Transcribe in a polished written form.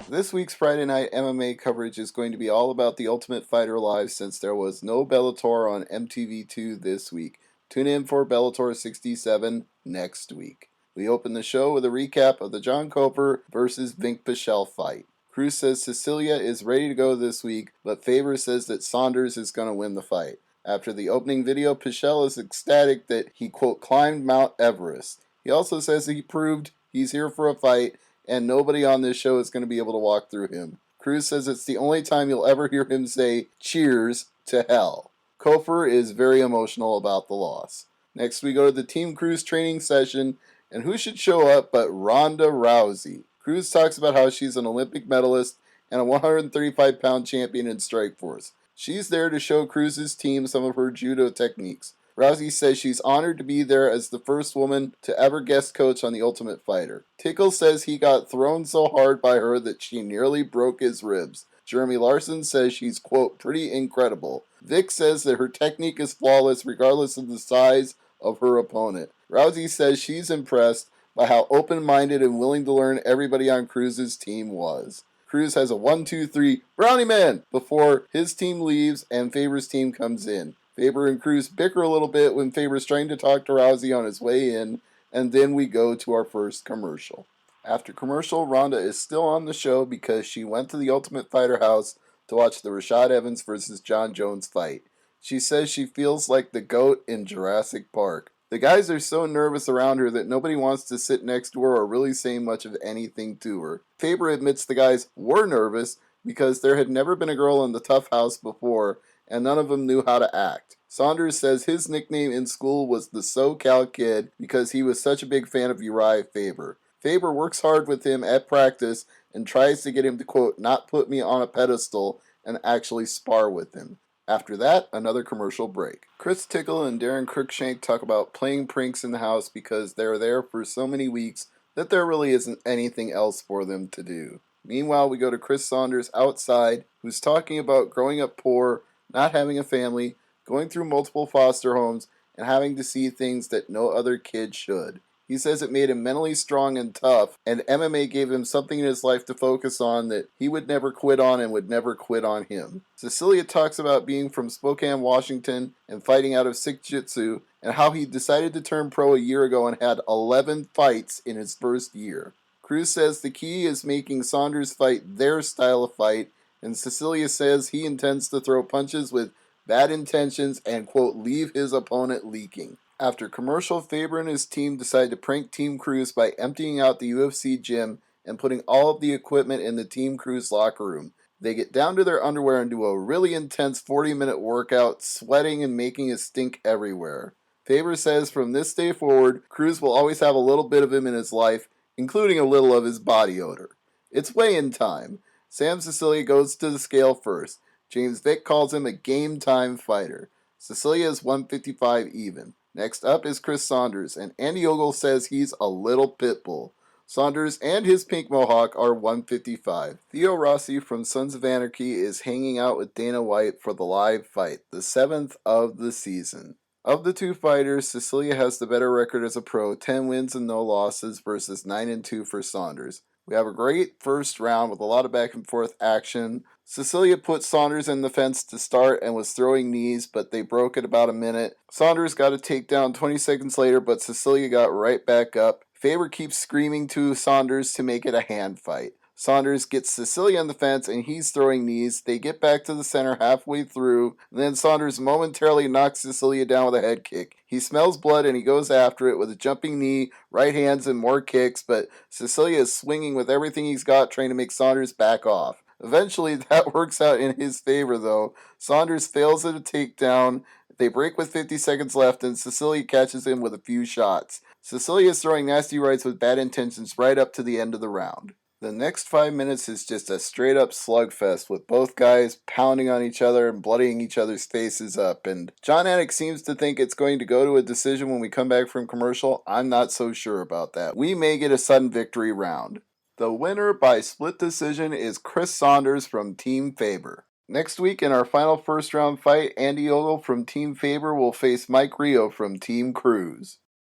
This week's Friday night MMA coverage is going to be all about The Ultimate Fighter Live since there was no Bellator on MTV2 this week. Tune in for Bellator 67 next week. We open the show with a recap of the John Coper versus Vink Pichel fight. Cruz says Cecilia is ready to go this week, but Faber says that Saunders is going to win the fight. After the opening video, Pichel is ecstatic that he, quote, climbed Mount Everest. He also says he proved he's here for a fight, and nobody on this show is going to be able to walk through him. Cruz says it's the only time you'll ever hear him say, cheers to hell. Cofer is very emotional about the loss. Next we go to the Team Cruz training session, and who should show up but Ronda Rousey. Cruz talks about how she's an Olympic medalist and a 135-pound champion in Strikeforce. She's there to show Cruz's team some of her judo techniques. Rousey says she's honored to be there as the first woman to ever guest coach on The Ultimate Fighter. Tickle says he got thrown so hard by her that she nearly broke his ribs. Jeremy Larson says she's, quote, pretty incredible. Vic says that her technique is flawless regardless of the size of her opponent. Rousey says she's impressed by how open-minded and willing to learn everybody on Cruz's team was. Cruz has a 1-2-3 Brownie Man before his team leaves and Faber's team comes in. Faber and Cruz bicker a little bit when Faber's trying to talk to Rousey on his way in, and then we go to our first commercial. After commercial, Ronda is still on the show because she went to the Ultimate Fighter house to watch the Rashad Evans versus John Jones fight. She says she feels like the GOAT in Jurassic Park. The guys are so nervous around her that nobody wants to sit next to her or really say much of anything to her. Faber admits the guys were nervous because there had never been a girl in the Tough House before, and none of them knew how to act. Saunders says his nickname in school was the SoCal Kid because he was such a big fan of Uriah Faber. Faber works hard with him at practice and tries to get him to, quote, not put me on a pedestal and actually spar with him. After that, another commercial break. Chris Tickle and Darren Cruikshank talk about playing pranks in the house because they're there for so many weeks that there really isn't anything else for them to do. Meanwhile, we go to Chris Saunders outside, who's talking about growing up poor, not having a family, going through multiple foster homes, and having to see things that no other kid should. He says it made him mentally strong and tough, and MMA gave him something in his life to focus on that he would never quit on and would never quit on him. Cecilia talks about being from Spokane, Washington, and fighting out of Sikh Jitsu, and how he decided to turn pro a year ago and had 11 fights in his first year. Cruz says the key is making Saunders fight their style of fight, and Cecilia says he intends to throw punches with bad intentions and, quote, leave his opponent leaking. After commercial, Faber and his team decide to prank Team Cruz by emptying out the UFC gym and putting all of the equipment in the Team Cruz locker room. They get down to their underwear and do a really intense 40-minute workout, sweating and making it stink everywhere. Faber says from this day forward, Cruz will always have a little bit of him in his life, including a little of his body odor. It's weigh-in time. Sam Cecilia goes to the scale first. James Vick calls him a game-time fighter. Cecilia is 155 even. Next up is Chris Saunders, and Andy Ogle says he's a little pit bull. Saunders and his pink mohawk are 155. Theo Rossi from Sons of Anarchy is hanging out with Dana White for the live fight, the 7th of the season. Of the two fighters, Cecilia has the better record as a pro, 10 wins and no losses versus 9-2 for Saunders. We have a great first round with a lot of back and forth action. Cecilia put Saunders in the fence to start and was throwing knees, but they broke at about a minute. Saunders got a takedown 20 seconds later, but Cecilia got right back up. Faber keeps screaming to Saunders to make it a hand fight. Saunders gets Cecilia on the fence and he's throwing knees. They get back to the center halfway through, and then Saunders momentarily knocks Cecilia down with a head kick. He smells blood and he goes after it with a jumping knee, right hands, and more kicks, but Cecilia is swinging with everything he's got, trying to make Saunders back off. Eventually, that works out in his favor, though. Saunders fails at a takedown. They break with 50 seconds left, and Cecilia catches him with a few shots. Cecilia is throwing nasty rights with bad intentions right up to the end of the round. The next 5 minutes is just a straight-up slugfest with both guys pounding on each other and bloodying each other's faces up. And John Anik seems to think it's going to go to a decision when we come back from commercial. I'm not so sure about that. We may get a sudden victory round. The winner by split decision is Chris Saunders from Team Faber. Next week in our final first-round fight, Andy Ogle from Team Faber will face Mike Rio from Team Cruz.